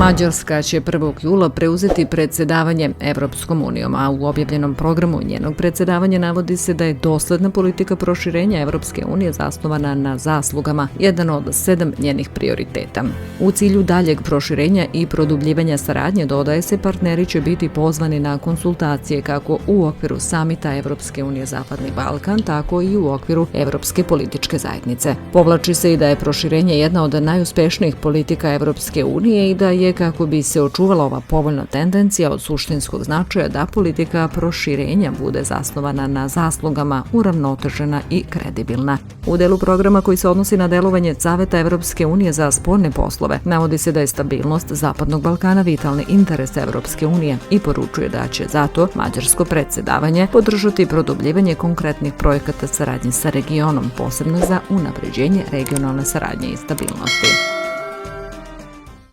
Mađarska će 1. jula preuzeti predsjedavanje Evropskom unijom, a u objavljenom programu njenog predsjedavanja navodi se da je dosledna politika proširenja Evropske unije zasnovana na zaslugama, jedan od 7 njenih prioriteta. U cilju daljeg proširenja i produbljivanja saradnje, dodaje se, partneri će biti pozvani na konsultacije kako u okviru samita Evropske unije Zapadni Balkan, tako i u okviru Evropske političke zajednice. Povlači se i da je proširenje jedna od najuspješnijih politika Evropske unije i da je, kako bi se očuvala ova povoljna tendencija, od suštinskog značaja da politika proširenja bude zasnovana na zaslugama, uravnotežena i kredibilna. U delu programa koji se odnosi na delovanje Saveta Evropske unije za spoljne poslove, navodi se da je stabilnost Zapadnog Balkana vitalni interes Evropske unije i poručuje da će zato mađarsko predsjedavanje podržati produbljivanje konkretnih projekata saradnje sa regionom, posebno za unapređenje regionalne saradnje i stabilnosti.